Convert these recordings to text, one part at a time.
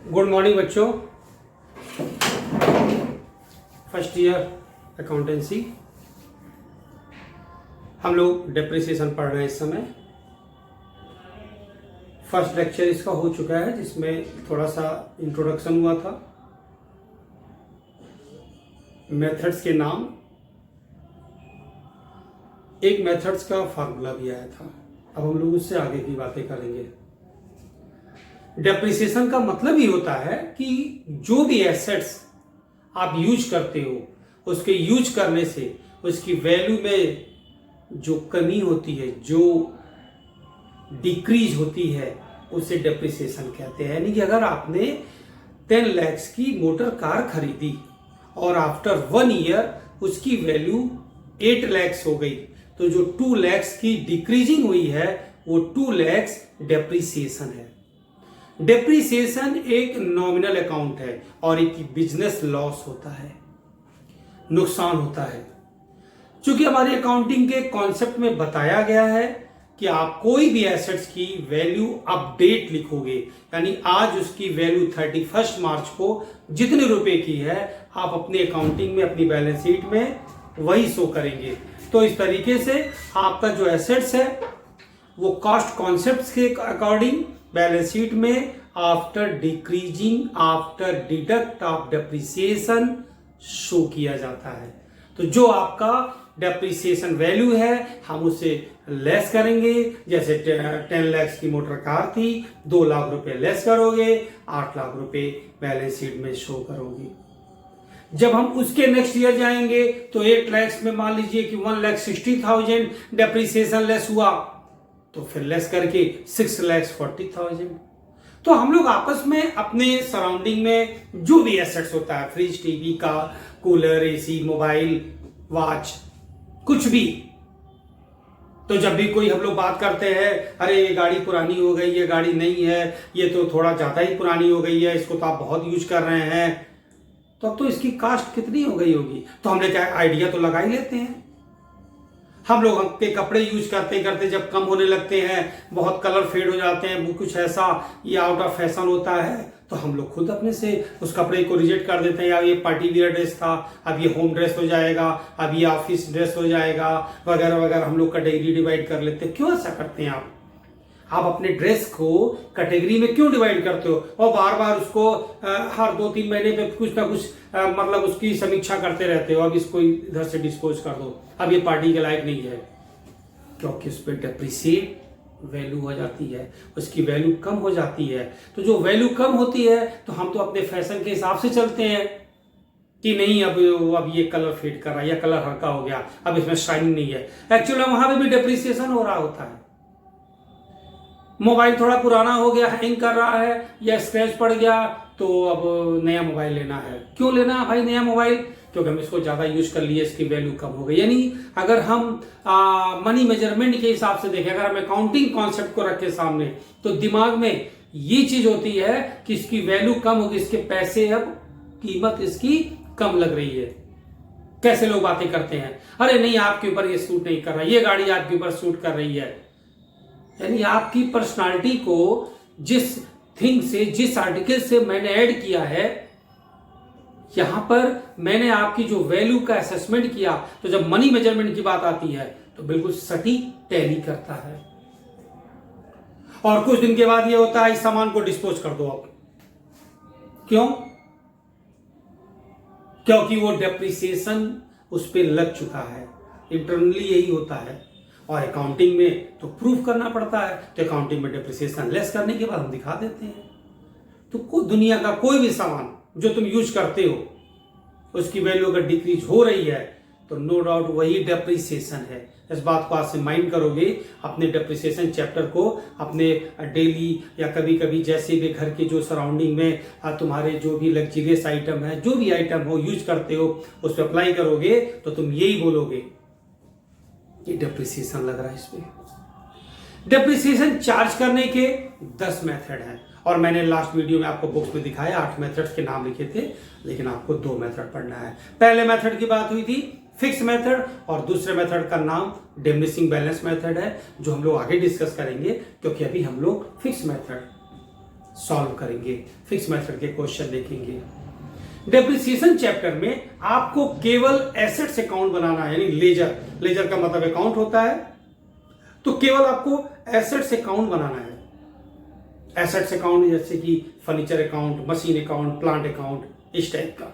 Good morning बच्चों। First year accountancy हम लोग डेप्रिसिएशन पढ़ रहे हैं इस समय। फर्स्ट लेक्चर इसका हो चुका है जिसमें थोड़ा सा इंट्रोडक्शन हुआ था, मेथड्स के नाम, एक मेथड्स का फार्मूला भी आया था। अब हम लोग उससे आगे की बातें करेंगे। डेप्रिसिएशन का मतलब ही होता है कि जो भी एसेट्स आप यूज करते हो उसके यूज करने से उसकी वैल्यू में जो कमी होती है, जो डिक्रीज होती है, उसे डेप्रिसिएशन कहते हैं। यानी कि अगर आपने 10 लाख की मोटर कार खरीदी और आफ्टर 1 ईयर उसकी वैल्यू 8 लाख हो गई, तो जो 2 लाख की डिक्रीजिंग हुई है वो 2 लाख डेप्रिसिएशन है। डेप्रिसिएशन एक नॉमिनल अकाउंट है और एक बिजनेस लॉस होता है, नुकसान होता है। क्योंकि हमारी अकाउंटिंग के कॉन्सेप्ट में बताया गया है कि आप कोई भी एसेट्स की वैल्यू अपडेट लिखोगे, यानी आज उसकी वैल्यू 31 मार्च को जितने रुपए की है आप अपनी अकाउंटिंग में, अपनी बैलेंस शीट में वही शो करेंगे। तो इस तरीके से आपका जो एसेट्स है वो कॉस्ट कॉन्सेप्ट्स के अकॉर्डिंग बैलेंस शीट में after decreasing, after deduct of depreciation show किया जाता है। तो जो आपका डेप्रिसिएशन वैल्यू है हम उसे लेस करेंगे। जैसे 10 लाख की मोटर कार थी, 2 लाख रुपए लेस करोगे, 8 लाख रुपए बैलेंस शीट में शो करोगे। जब हम उसके नेक्स्ट ईयर जाएंगे तो 8 लाख में मान लीजिए कि 1,60,000 डेप्रिसिएशन लेस हुआ, तो फिर लेस करके 6,40,000। तो हम लोग आपस में अपने सराउंडिंग में जो भी एसेट्स होता है, फ्रिज, टीवी का, कूलर, एसी, मोबाइल, वॉच, कुछ भी, तो जब भी कोई हम लोग बात करते हैं, अरे ये गाड़ी पुरानी हो गई, ये गाड़ी नहीं है, ये तो थोड़ा ज्यादा ही पुरानी हो गई है, इसको तो आप बहुत यूज कर रहे हैं, तो अब तो इसकी कास्ट कितनी हो गई होगी। तो हमने क्या आइडिया तो लगा ही लेते हैं। हम लोग के कपड़े यूज करते करते जब कम होने लगते हैं, बहुत कलर फेड हो जाते हैं, वो कुछ ऐसा ये आउट ऑफ फैशन होता है, तो हम लोग खुद अपने से उस कपड़े को रिजेक्ट कर देते हैं। यार ये पार्टी वियर ड्रेस था, अब ये होम ड्रेस हो जाएगा, अब ये ऑफिस ड्रेस हो जाएगा, वगैरह वगैरह। हम लोग कैटेगरी डिवाइड कर लेते हैं। क्यों ऐसा करते हैं आप अपने ड्रेस को कैटेगरी में क्यों डिवाइड करते हो और बार बार उसको हर 2-3 महीने पे कुछ ना कुछ मतलब उसकी समीक्षा करते रहते हो। अब इसको इधर से डिस्पोज कर दो, अब ये पार्टी के लायक नहीं है, क्योंकि उस पर डेप्रिसिएट वैल्यू हो जाती है, उसकी वैल्यू कम हो जाती है। तो जो वैल्यू कम होती है तो हम तो अपने फैशन के हिसाब से चलते हैं कि नहीं अब ये कलर फेड कर रहा है या कलर हल्का हो गया, अब इसमें शाइनिंग नहीं है। एक्चुअली वहां पे भी डेप्रिसिएशन हो रहा होता है। मोबाइल थोड़ा पुराना हो गया, हैंग कर रहा है या स्क्रैच पड़ गया, तो अब नया मोबाइल लेना है। क्यों लेना है भाई नया मोबाइल? क्योंकि हम इसको ज्यादा यूज कर लिए, इसकी वैल्यू कम हो गई। यानी अगर हम मनी मेजरमेंट के हिसाब से देखें, अगर हम अकाउंटिंग कॉन्सेप्ट को रखें सामने, तो दिमाग में ये चीज होती है कि इसकी वैल्यू कम होगी, इसके पैसे, अब कीमत इसकी कम लग रही है। कैसे लोग बातें करते हैं, अरे नहीं आपके ऊपर ये सूट नहीं कर रहा, ये गाड़ी आपके ऊपर सूट कर रही है। यानी आपकी पर्सनालिटी को जिस थिंग से, जिस आर्टिकल से मैंने ऐड किया है, यहां पर मैंने आपकी जो वैल्यू का असेसमेंट किया, तो जब मनी मेजरमेंट की बात आती है तो बिल्कुल सटीक टैली करता है। और कुछ दिन के बाद ये होता है इस सामान को डिस्पोज कर दो आप। क्यों? क्योंकि वो डेप्रिसिएशन उस पर लग चुका है। इंटरनली यही होता है और अकाउंटिंग में तो प्रूफ करना पड़ता है। तो अकाउंटिंग में डेप्रिसिएशन लेस करने के बाद हम दिखा देते हैं। तो दुनिया का कोई भी सामान जो तुम यूज करते हो उसकी वैल्यू अगर डिक्रीज हो रही है तो नो डाउट वही डेप्रिसिएशन है। इस बात को आज से माइंड करोगे, अपने डेप्रिसिएशन चैप्टर को अपने डेली या कभी कभी जैसे भी घर के जो सराउंडिंग में तुम्हारे जो भी लग्जरियस आइटम है, जो भी आइटम हो यूज करते हो, उस पर अप्लाई करोगे तो तुम यही बोलोगे कि डेप्रिसिएशन लग रहा है इस पे। डेप्रिसिएशन चार्ज करने के 10 मेथड हैं और मैंने लास्ट वीडियो में आपको बुक्स में दिखाया 8 मेथड्स के नाम लिखे थे, लेकिन आपको 2 मेथड पढ़ना है। पहले मेथड की बात हुई थी फिक्स मेथड और दूसरे मेथड का नाम डिमिनिशिंग बैलेंस मेथड है, जो हम लोग आगे डिस्कस करेंगे, क्योंकि अभी हम लोग फिक्स मेथड सॉल्व करेंगे, फिक्स मेथड के क्वेश्चन देखेंगे। डेप्रिसिएशन चैप्टर में आपको केवल एसेट्स अकाउंट बनाना है, यानी लेजर का मतलब अकाउंट होता है, तो केवल आपको एसेट्स अकाउंट बनाना है। एसेट्स अकाउंट जैसे कि furniture account, machine account, plant account, इस टाइप का।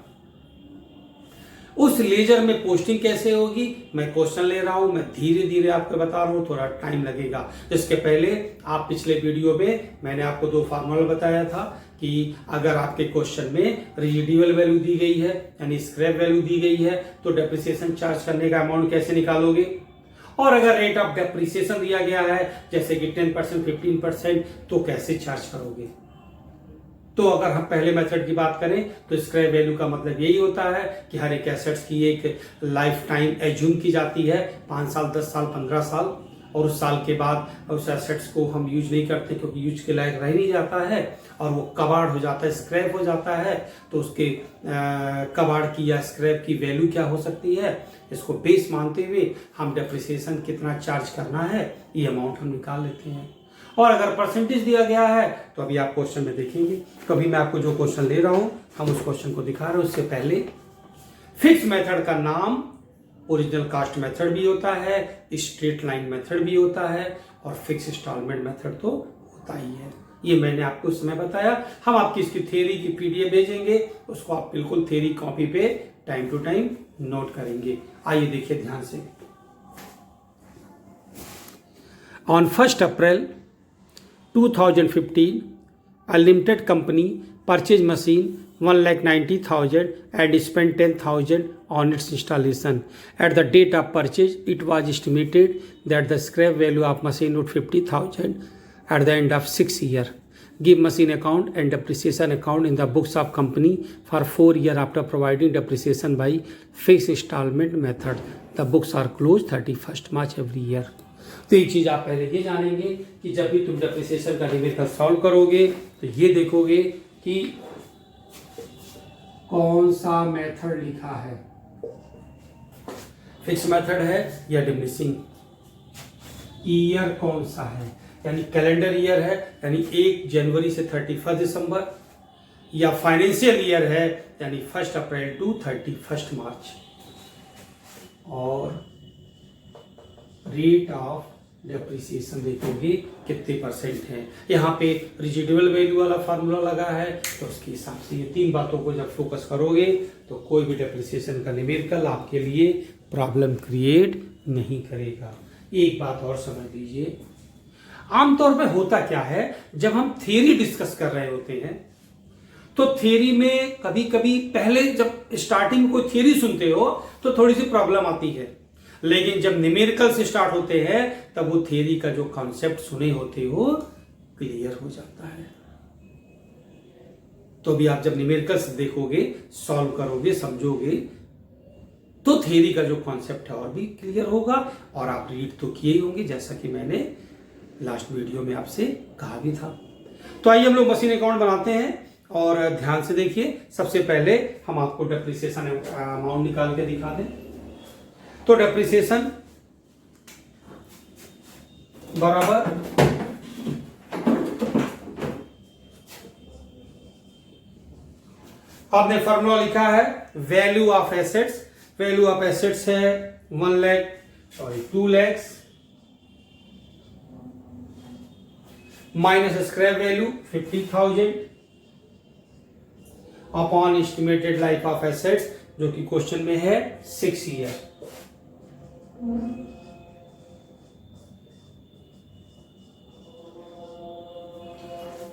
उस लेजर में पोस्टिंग कैसे होगी, मैं क्वेश्चन ले रहा हूं, मैं धीरे धीरे आपको बता रहा हूं, थोड़ा टाइम लगेगा। इसके पहले आप पिछले वीडियो में मैंने आपको 2 फार्मूला बताया था कि अगर आपके क्वेश्चन में रेजिडुअल वैल्यू दी गई है यानी स्क्रैप वैल्यू दी गई है तो डेप्रिसिएशन चार्ज करने का अमाउंट कैसे निकालोगे, और अगर रेट ऑफ डेप्रिसिएशन दिया गया है जैसे कि 10%, 15%, तो कैसे चार्ज करोगे। तो अगर हम पहले मेथड की बात करें तो स्क्रैप वैल्यू का मतलब यही होता है कि हर एक एसेट्स की एक लाइफ टाइम एज्यूम की जाती है, 5 साल, 10 साल, 15 साल, और उस साल के बाद उस एसेट्स को हम यूज नहीं करते क्योंकि यूज के लायक रह नहीं जाता है और वो कबाड़ हो जाता है, स्क्रैप हो जाता है। तो उसके कबाड़ की या स्क्रैप की वैल्यू क्या हो सकती है, इसको बेस मानते हुए हम डेप्रिसिएशन कितना चार्ज करना है ये अमाउंट हम निकाल लेते हैं। और अगर परसेंटेज दिया गया है तो अभी आप क्वेश्चन में देखेंगे। कभी मैं आपको जो क्वेश्चन ले रहा हूं हम उस क्वेश्चन को दिखा रहे हैं। उससे पहले फिक्स मेथड का नाम ओरिजिनल कास्ट मेथड भी होता है, स्ट्रेट लाइन मेथड भी होता है, और फिक्स इंस्टॉलमेंट मेथड तो होता ही है। ये मैंने आपको उस समय बताया। हम आपकी इसकी थ्योरी की पीडीएफ भेजेंगे, उसको आप बिल्कुल थ्योरी कॉपी पे टाइम टू टाइम नोट करेंगे। आइए देखिए ध्यान से। On 1 April 2015, a limited company purchased machine 1,90,000 and spent 10,000 on its installation. At the date of purchase, it was estimated that the scrap value of machine would 50,000 at the end of 6 years. Give machine account and depreciation account in the books of company for 4 years after providing depreciation by fixed installment method. The books are closed 31st March every year. तो एक चीज आप पहले ये जानेंगे कि जब भी तुम डेप्रिसिएशन का न्यूमेरिकल सॉल्व करोगे तो ये देखोगे कि कौन सा मेथड लिखा है, फिक्स मेथड है या डिमिनिशिंग, ईयर कौन सा है, यानी कैलेंडर ईयर है यानी 1 जनवरी से 31 दिसंबर, या फाइनेंशियल ईयर है यानी 1 अप्रैल टू 31 मार्च, और रेट ऑफ डेप्रिसिएशन देखोगे कितने परसेंट है। यहाँ पे रेजिडुअल वैल्यू वाला फार्मूला लगा है तो उसके हिसाब से ये 3 बातों को जब फोकस करोगे तो कोई भी डेप्रिसिएशन का न्यूमेरिकल आपके लिए प्रॉब्लम क्रिएट नहीं करेगा। एक बात और समझ लीजिए, आमतौर पे होता क्या है जब हम थ्योरी डिस्कस कर रहे होते हैं तो थ्योरी में कभी कभी पहले जब स्टार्टिंग को थ्योरी सुनते हो तो थोड़ी सी प्रॉब्लम आती है, लेकिन जब न्यूमेरिकल से स्टार्ट होते हैं तब वो थ्योरी का जो कॉन्सेप्ट सुने होते हो क्लियर हो जाता है। तो भी आप जब न्यूमेरिकल्स देखोगे, सॉल्व करोगे, समझोगे तो थ्योरी का जो कॉन्सेप्ट है और भी क्लियर होगा, और आप रीड तो किए ही होंगे जैसा कि मैंने लास्ट वीडियो में आपसे कहा भी था। तो आइए हम लोग मशीन अकाउंट बनाते हैं और ध्यान से देखिए। सबसे पहले हम आपको डेप्रिसिएशन अमाउंट निकाल के दिखा दें। तो डेप्रिसिएशन बराबर आपने फॉर्मूला लिखा है value of assets. Value of assets है 2 lakh minus scrap value 50,000 upon estimated life of assets जो कि क्वेश्चन में है 6 ईयर।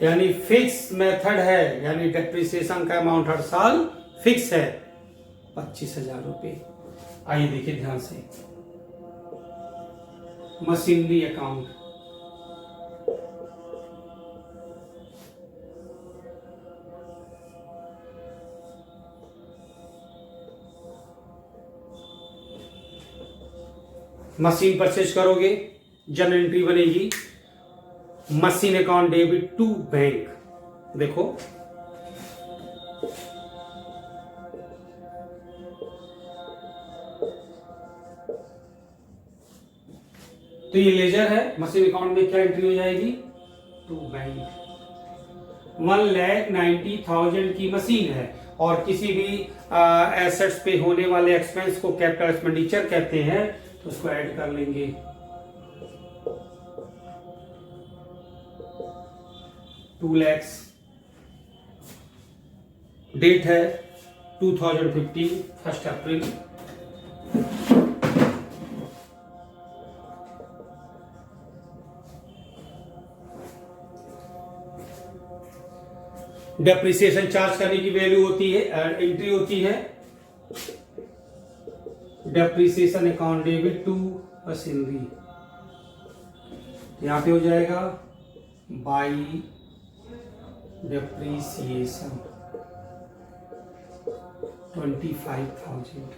यानी फिक्स मेथड है, यानी डेप्रिसिएशन का अमाउंट हर साल फिक्स है 25,000 रुपए। आइए देखिए ध्यान से, मशीनरी अकाउंट मशीन परचेज करोगे, जनरल एंट्री बनेगी machine account debit to bank. देखो तो ये लेजर है, मशीन अकाउंट में क्या एंट्री हो जाएगी टू बैंक। 1,90,000 की मशीन है और किसी भी एसेट्स पे होने वाले एक्सपेंस को कैपिटल एक्सपेंडिचर कहते हैं, तो उसको ऐड कर लेंगे। 2 लाख। डेट है 2015 1 अप्रैल। डेप्रिसिएशन चार्ज करने की वैल्यू होती है, एंट्री होती है depreciation account debit to machinery. यहां पे हो जाएगा बाई डेप्रिसिएशन 25,000।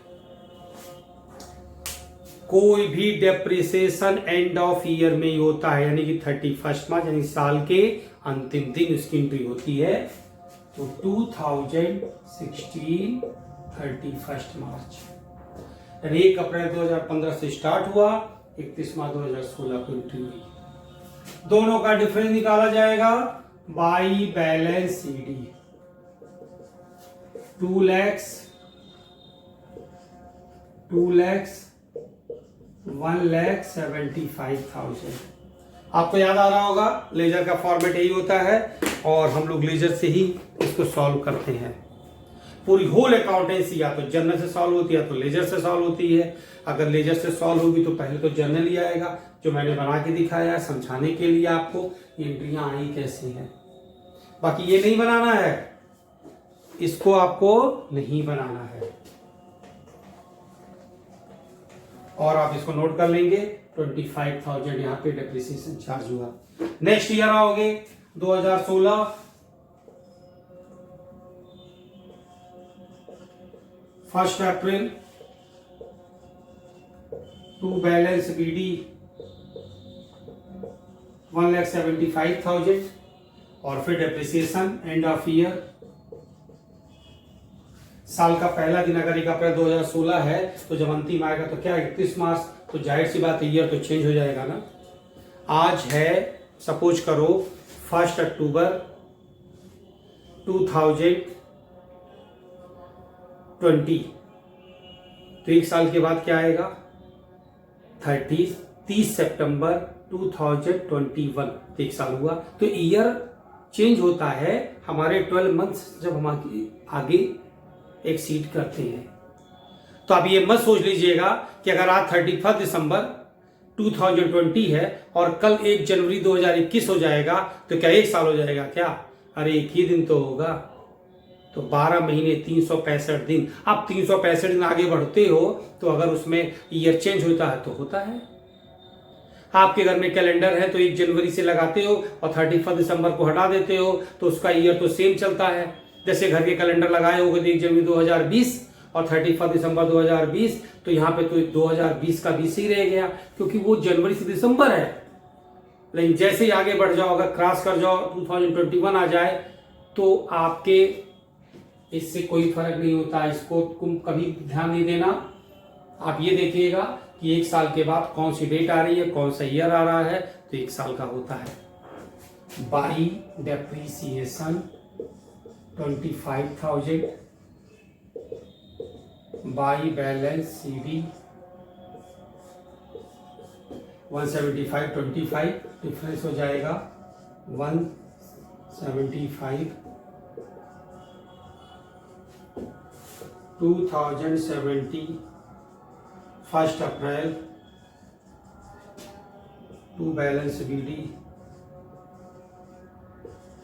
कोई भी डेप्रिसिएशन एंड ऑफ ईयर में ही होता है, यानी कि 31 मार्च, यानी साल के अंतिम दिन उसकी एंट्री होती है। तो 2016 31 मार्च, यानी 1 अप्रैल 2015 से स्टार्ट हुआ, 31 मार्च 2016 को एंट्री हुई। दोनों का डिफरेंस निकाला जाएगा बाई बैलेंस सीडी। 2 लाख 1,75,000। आपको याद आ रहा होगा लेजर का फॉर्मेट यही होता है और हम लोग लेजर से ही इसको सॉल्व करते हैं। पूरी होल अकाउंटेंसी या तो जर्नल से सॉल्व होती है या तो लेजर से सॉल्व होती है। अगर लेजर से सॉल्व होगी तो पहले तो जर्नल ही आएगा, जो मैंने बना के दिखाया है समझाने के लिए आपको एंट्रियां आई कैसे हैं। बाकी ये नहीं बनाना है, इसको आपको नहीं बनाना है और आप इसको नोट कर लेंगे। 25,000 यहाँ पे डेप्रिसिएशन चार्ज हुआ। नेक्स्ट ईयर आओगे 2016, first April to balance BD 1,75,000 और फिर डेप्रिसिएशन एंड ऑफ ईयर। साल का पहला दिन अगर 1 अप्रैल 2016 है तो जब अंतिम आएगा तो क्या 31 मार्च, तो जाहिर सी बात है ईयर तो चेंज हो जाएगा ना। आज है सपोज करो 1 अक्टूबर 2020, तो 1 साल के बाद क्या आएगा 30 सितंबर 2021, तो 1 साल हुआ। तो ईयर चेंज होता है हमारे 12 मंथ्स जब हम आगे एक्सीड करते हैं। तो आप ये मत सोच लीजिएगा कि अगर आज 31 दिसंबर 2020 है और कल 1 जनवरी 2021 हो जाएगा तो क्या 1 साल हो जाएगा क्या? अरे 1 ही दिन तो होगा। तो 12 महीने 365 दिन। आप 365 दिन आगे बढ़ते हो तो अगर उसमें ईयर चेंज होता है तो होता है। आपके घर में कैलेंडर है तो 1 जनवरी से लगाते हो और 31 दिसंबर को हटा देते हो तो उसका ईयर तो सेम चलता है। जैसे घर के कैलेंडर लगाए होगे तो 1 जनवरी 2020 और 31 दिसंबर 2020, तो यहाँ पे तो 2020 का 20 ही रह गया क्योंकि वो जनवरी से दिसंबर है। लेकिन जैसे ही आगे बढ़ जाओ, अगर क्रॉस कर जाओ 2021 आ जाए तो आपके इससे कोई फर्क नहीं होता। इसको कभी ध्यान नहीं देना। आप ये देखिएगा कि 1 साल के बाद कौन सी डेट आ रही है, कौन सा ईयर आ रहा है, तो 1 साल का होता है। By depreciation 25,000 by balance CD 175/25, difference हो जाएगा 175 2070 1 April to balance BD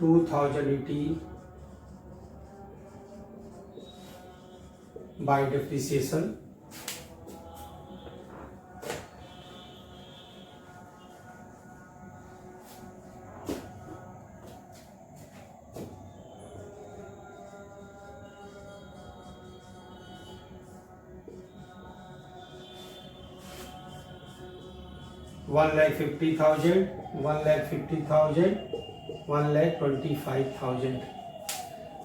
2018 by depreciation 1,50,000 1,50,000 1,25,000।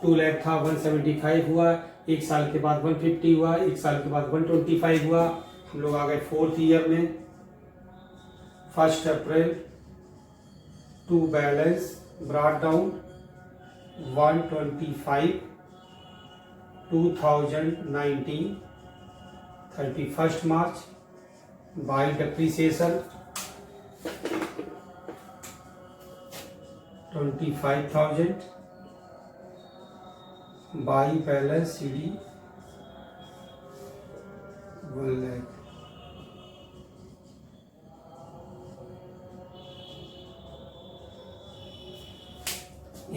2 lakh था 175 हुआ, 1 साल के बाद 150 हुआ, 1 साल के बाद 125 हुआ। हम लोग आ गए 4th ईयर में। 1 April to balance brought down 125 2019 31st March by depreciation 25,000 by balance CD 1 lakh।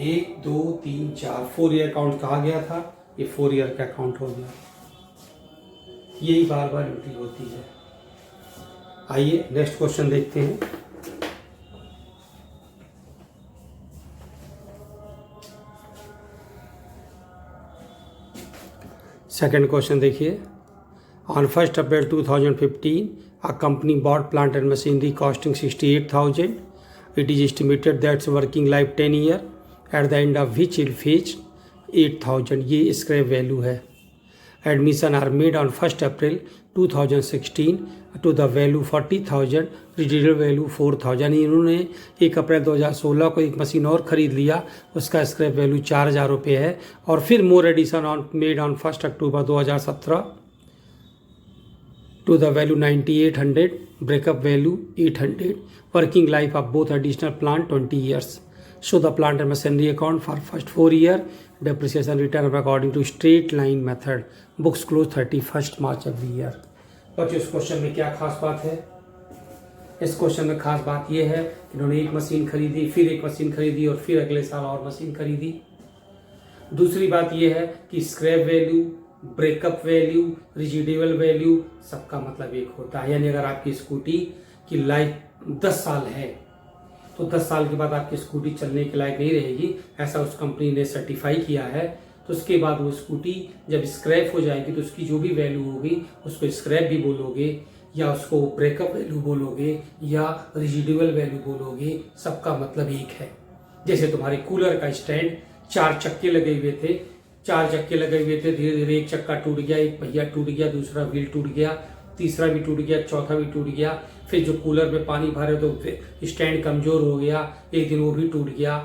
एक दो तीन चार 4 ईयर अकाउंट कहा गया था, ये 4 ईयर का अकाउंट हो गया। यही बार बार एंट्री होती है। आइए नेक्स्ट क्वेश्चन देखते हैं। सेकंड क्वेश्चन देखिए। On 1 April 2015 a company bought plant and machinery costing 68,000. It is estimated that its working life 10 year, at the end of which it fetch 8,000. ये स्क्रैप वैल्यू है। Admission are made on 1 April 2016 to the value 40,000, residual value 4,000। इन्होंने 1 April 2016 को एक machine और ख़रीद लिया, उसका scrap value 4,000 रुपये है। और फिर more addition on made on 1 October 2017 to the value 9,800, breakup value 800, working life of both additional plant 20 years. Show the plant and machinery account for first 4 year, depreciation return according to straight line method, books close 31 March every year. बच्चों इस question में क्या खास बात है? इस question में खास बात यह है कि इन्होंने एक मशीन खरीदी, फिर एक मशीन खरीदी और फिर अगले साल और मशीन खरीदी। दूसरी बात यह है कि scrap value, breakup value, residual value सबका मतलब एक होता है। यानी अगर आपकी स्कूटी की लाइफ 10 साल है तो 10 साल के बाद आपकी स्कूटी चलने के लायक नहीं रहेगी, ऐसा उस कंपनी ने सर्टिफाई किया है। तो उसके बाद वो स्कूटी जब स्क्रैप हो जाएगी तो उसकी जो भी वैल्यू होगी उसको स्क्रैप भी बोलोगे, या उसको ब्रेकअप वैल्यू बोलोगे, या रिजिडेबल वैल्यू बोलोगे, सबका मतलब एक है। जैसे तुम्हारे कूलर का स्टैंड 4 चक्के लगे हुए थे, धीरे धीरे एक चक्का टूट गया, एक पहिया टूट गया, दूसरा व्हील टूट गया, तीसरा भी टूट गया, चौथा भी टूट गया। फिर जो कूलर में पानी भरे तो स्टैंड कमजोर हो गया, एक दिन वो भी टूट गया।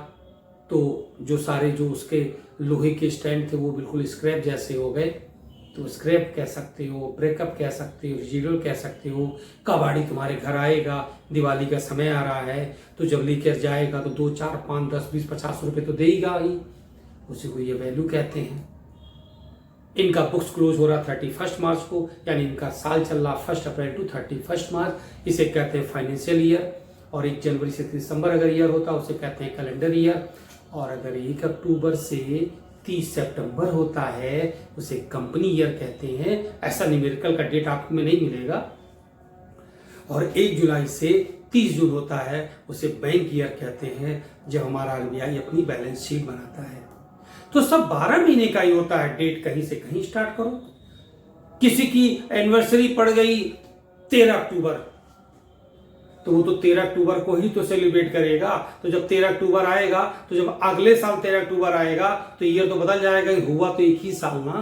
तो जो सारे जो उसके लोहे के स्टैंड थे वो बिल्कुल स्क्रैप जैसे हो गए। तो स्क्रैप कह सकते हो, ब्रेकअप कह सकते हो, रिजिडल कह सकते हो। कबाड़ी तुम्हारे घर आएगा, दिवाली का समय आ रहा है, तो जब लेकर जाएगा तो 2, 4, 5, 10, 20, 50 रुपये तो देगा ही, उसी को ये वैल्यू कहते हैं। इनका बुक्स क्लोज हो रहा 31 मार्च को, यानी इनका साल चल रहा 1 अप्रैल टू 31 मार्च। इसे कहते हैं फाइनेंशियल ईयर। और 1 जनवरी से 30 दिसंबर अगर ईयर होता है उसे कहते हैं कैलेंडर ईयर। और अगर 1 अक्टूबर से 30 सितंबर होता है उसे कंपनी ईयर कहते हैं। ऐसा न्यूमेरिकल का डेट आपको में नहीं मिलेगा। और 1 जुलाई से 30 जून होता है उसे बैंक ईयर कहते हैं, जब हमारा आरबीआई अपनी बैलेंस शीट बनाता है। तो सब 12 महीने का ही होता है। डेट कहीं से कहीं स्टार्ट करो। किसी की एनिवर्सरी पड़ गई 13 अक्टूबर, तो वो तो 13 अक्टूबर को ही तो सेलिब्रेट करेगा। तो जब 13 अक्टूबर आएगा तो जब अगले साल 13 अक्टूबर आएगा तो ईयर तो बदल जाएगा। हुआ तो एक ही साल ना।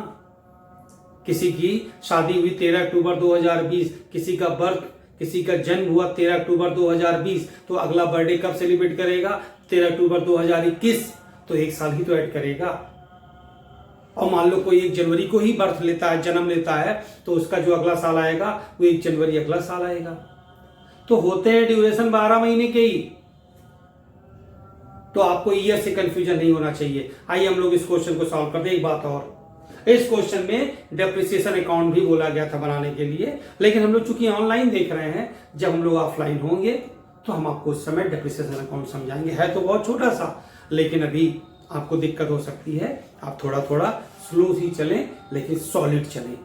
किसी की शादी हुई 13 अक्टूबर 2020, किसी का बर्थ, किसी का जन्म हुआ 13 अक्टूबर 2020, तो अगला बर्थडे कब सेलिब्रेट करेगा? 13 अक्टूबर 2021। तो एक साल ही तो ऐड करेगा। और मान लो कोई 1 जनवरी को ही बर्थ लेता है, जन्म लेता है, तो उसका जो अगला साल आएगा वो 1 जनवरी अगला साल आएगा। तो होते हैं ड्यूरेशन 12 महीने के ही। तो आपको ईयर से कंफ्यूजन नहीं होना चाहिए। आइए हम लोग इस क्वेश्चन को सॉल्व करते हैं। एक बात और, इस क्वेश्चन में डेप्रिसिएशन अकाउंट भी बोला गया था बनाने के लिए, लेकिन हम लोग चूंकि ऑनलाइन देख रहे हैं, जब हम लोग ऑफलाइन होंगे तो हम आपको उस समय डेप्रिसिएशन अकाउंट समझाएंगे। है तो बहुत छोटा सा, लेकिन अभी आपको दिक्कत हो सकती है। आप थोड़ा थोड़ा स्लो ही चलें, लेकिन सॉलिड चलें।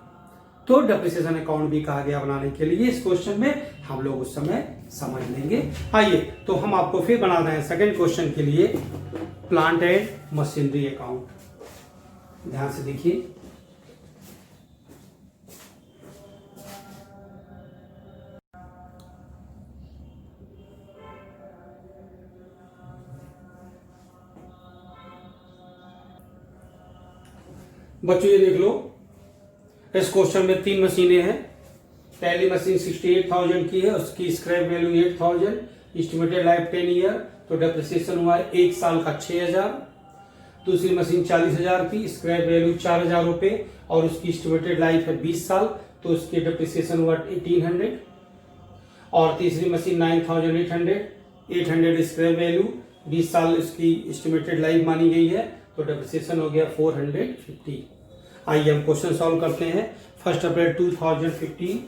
तो डेप्रिसिएशन अकाउंट भी कहा गया बनाने के लिए। इस क्वेश्चन में हम लोग उस समय समझ लेंगे। आइए तो हम आपको फिर बना रहे हैं सेकंड क्वेश्चन के लिए प्लांट एंड मशीनरी अकाउंट। ध्यान से देखिए। बच्चों ये देख लो, इस क्वेश्चन में 3 मशीनें हैं। पहली मशीन 68,000 की है, उसकी scrap value 8,000, estimated life 10 year, तो डेप्रिसिएशन हुआ है 1 साल का 6,000। दूसरी मशीन 40,000 की, स्क्रैप वैल्यू 4,000 रुपये और उसकी एस्टिमेटेड लाइफ है 20 साल, तो उसकी डिप्रिसिएशन हुआ 1800। और तीसरी मशीन 9,800, 800 स्क्रैप वैल्यू, 20 साल उसकी एस्टिमेटेड लाइफ मानी गई है, तो डिप्रिसिएशन हो गया 450। आइए हम क्वेश्चन सॉल्व करते हैं। 1 अप्रैल 2015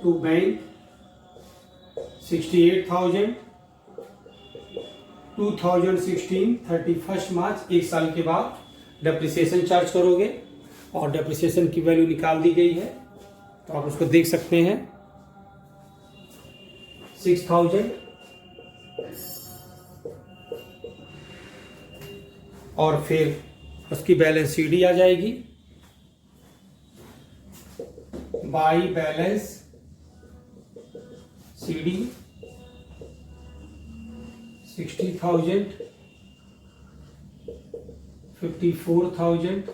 टू बैंक 68,000, 2016 31 मार्च, एक साल के बाद डेप्रिसिएशन चार्ज करोगे और डेप्रिसिएशन की वैल्यू निकाल दी गई है, तो आप उसको देख सकते हैं। 6,000 और फिर उसकी बैलेंस सीडी आ जाएगी, बाई बैलेंस सीडी 60,000, 54,000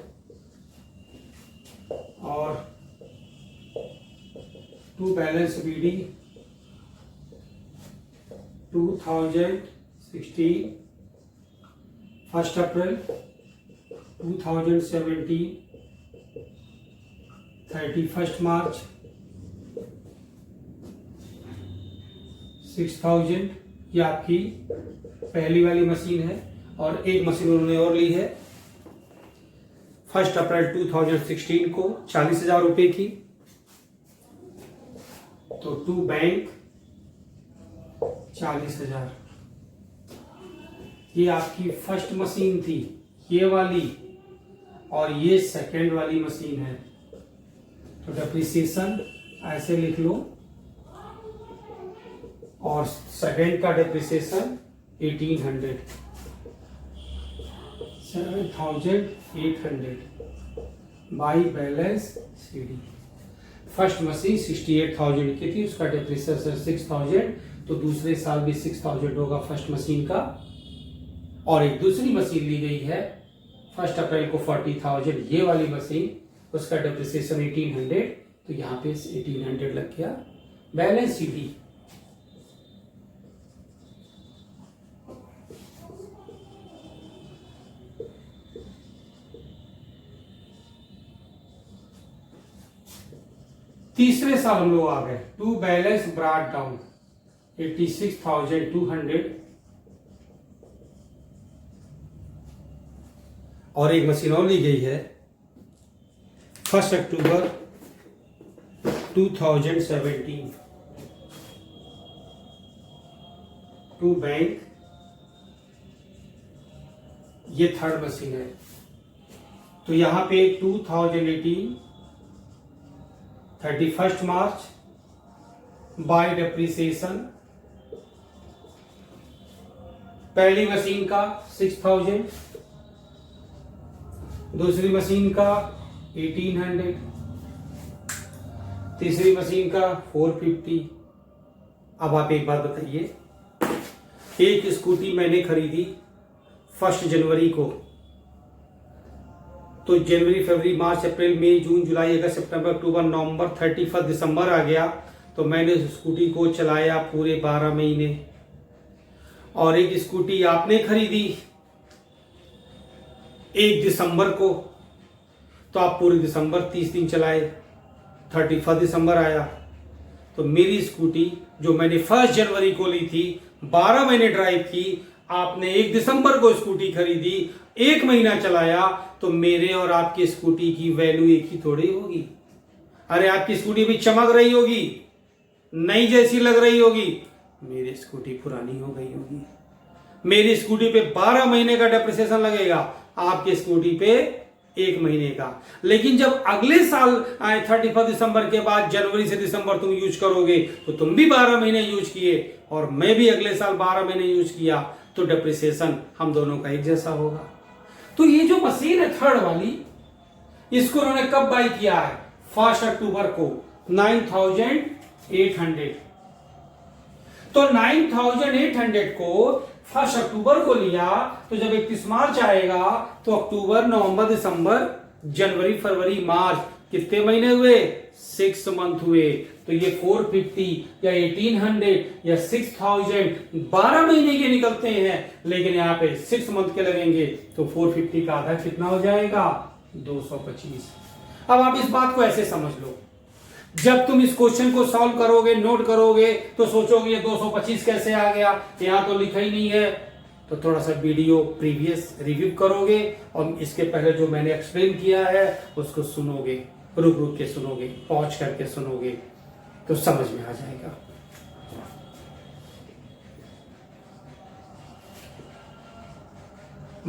और टू बैलेंस बीडी 2016, 1 अप्रैल 2017, 31 मार्च 6,000। ये आपकी पहली वाली मशीन है और एक मशीन उन्होंने और ली है 1 अप्रैल 2016 को 40,000 रुपये की, तो टू बैंक 40,000। ये आपकी फर्स्ट मशीन थी, ये वाली, और ये सेकेंड वाली मशीन है, तो डेप्रिसिएशन ऐसे लिख लो, और सेकेंड का depreciation 1800, 7,800 by balance CD. First machine 68,000 की थी, उसका डेप्रिसिएशन 6,000, तो दूसरे साल भी 6,000 होगा फर्स्ट मशीन का। और एक दूसरी मशीन ली गई है 1 अप्रैल को 40,000, ये वाली मशीन, उसका डेप्रिसिएशन 1800, तो यहाँ पे 1800 लग गया बैलेंस सीडी। तीसरे साल हम लोग आ गए, टू बैलेंस ब्रॉट डाउन 86,200 और एक मशीन और ली गई है 1 अक्टूबर 2017 टू बैंक, ये थर्ड मशीन है, तो यहां पे 2018 31 मार्च बाय डेप्रिसिएशन पहली मशीन का 6,000, दूसरी मशीन का 1800, तीसरी मशीन का 450। अब आप एक बात बताइए, एक स्कूटी मैंने खरीदी 1 जनवरी को, तो जनवरी, फरवरी, मार्च, अप्रैल, मई, जून, जुलाई, अगस्त, सितंबर, अक्टूबर, नवंबर, 31 दिसंबर आ गया, तो मैंने स्कूटी को चलाया पूरे 12 महीने। और एक स्कूटी आपने खरीदी 1 दिसंबर को, तो आप पूरे दिसंबर 30 दिन चलाए, 31 दिसंबर आया, तो मेरी स्कूटी जो मैंने 1 जनवरी को ली थी, 12 महीने ड्राइव की, आपने 1 दिसंबर को स्कूटी खरीदी, 1 महीना चलाया, तो मेरे और आपकी स्कूटी की वैल्यू एक ही थोड़ी होगी। अरे आपकी स्कूटी भी चमक रही होगी, नई जैसी लग रही होगी, मेरी स्कूटी पुरानी हो गई होगी। मेरी स्कूटी पे 12 महीने का डेप्रिसिएशन लगेगा, आपकी स्कूटी पे 1 महीने का। लेकिन जब अगले साल 31 दिसंबर के बाद जनवरी से दिसंबर तुम यूज करोगे, तो तुम भी 12 महीने यूज किए और मैं भी अगले साल 12 महीने यूज किया, तो डेप्रिसिएशन हम दोनों का एक जैसा होगा। तो ये जो मशीन है थर्ड वाली, इसको उन्होंने कब बाई किया है? 1 अक्टूबर को 9,800। तो 9,800 को 1 अक्टूबर को लिया, तो जब 31 मार्च आएगा, तो अक्टूबर, नवंबर, दिसंबर, जनवरी, फरवरी, मार्च कितने महीने हुए? 6 मंथ हुए। तो ये 450 या 1800 या 6000 12 महीने के निकलते हैं, लेकिन यहाँ पे 6 मंथ के लगेंगे। तो 450 का आधा कितना हो जाएगा? 225। अब आप इस बात को ऐसे समझ लो, जब तुम इस क्वेश्चन को सॉल्व करोगे, नोट करोगे, तो सोचोगे ये 225 कैसे आ गया, यहां तो लिखा ही नहीं है। तो थोड़ा सा वीडियो प्रीवियस रिव्यू करोगे और इसके पहले जो मैंने एक्सप्लेन किया है उसको सुनोगे, रुक रुक के सुनोगे, पॉज करके सुनोगे, तो समझ में आ जाएगा।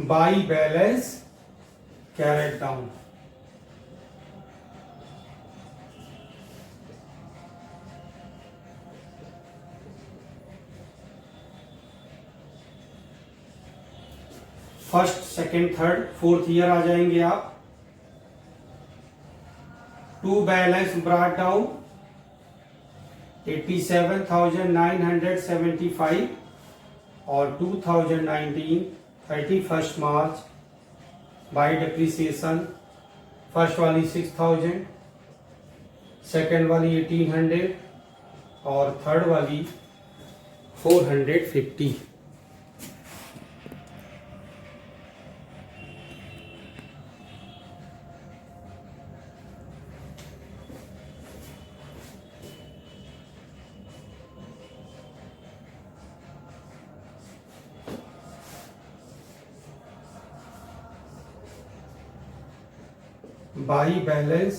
By balance carried down. First, second, third, fourth year आ जाएंगे आप। टू बैलेंस ब्रॉट डाउन 87,975 और 2019 31 मार्च बाय डिप्रिसिएशन। फर्स्ट वाली 6000, सेकेंड वाली 1800 और थर्ड वाली 450। By balance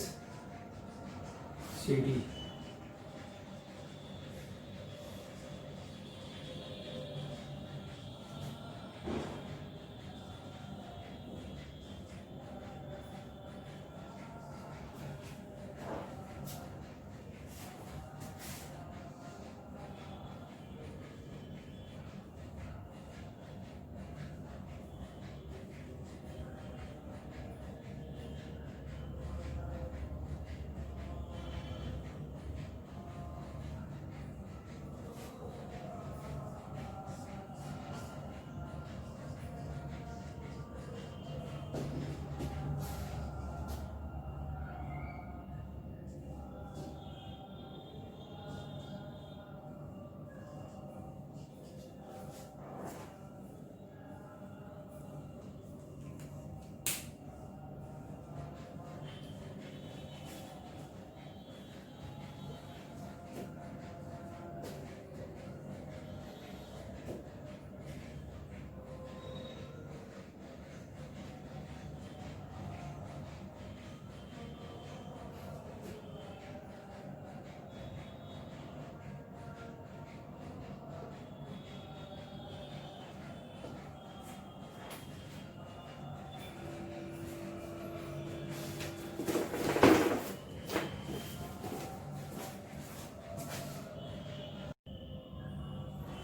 CD.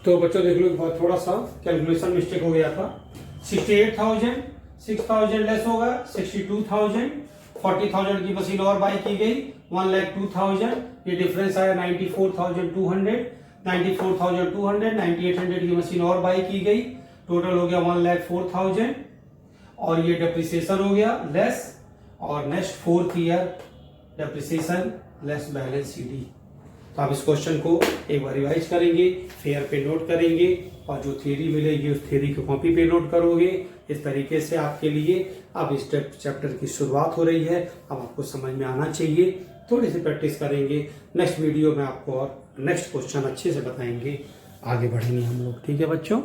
तो बच्चों देख लो, थोड़ा सा कैलकुलेशन मिस्टेक हो गया था। 68,000, 6,000 लेस होगा 62,000, 40,000 की मशीन और बाई की गई, 1,02,000, ये डिफरेंस आया 94,200, 94,200, 9800 की मशीन और बाई की गई, टोटल हो गया 1,04,000 और ये डिप्रिसिएशन हो गया लेस, और next fourth year depreciation less balance CD. तो आप इस क्वेश्चन को एक बार रिवाइज करेंगे, फेयर पे नोट करेंगे और जो थ्योरी मिलेगी उस थ्योरी को कॉपी पे नोट करोगे। इस तरीके से आपके लिए अब इस चैप्टर की शुरुआत हो रही है, अब आपको समझ में आना चाहिए। थोड़ी सी प्रैक्टिस करेंगे, नेक्स्ट वीडियो में आपको और नेक्स्ट क्वेश्चन अच्छे से बताएंगे, आगे बढ़ेंगे हम लोग। ठीक है बच्चों।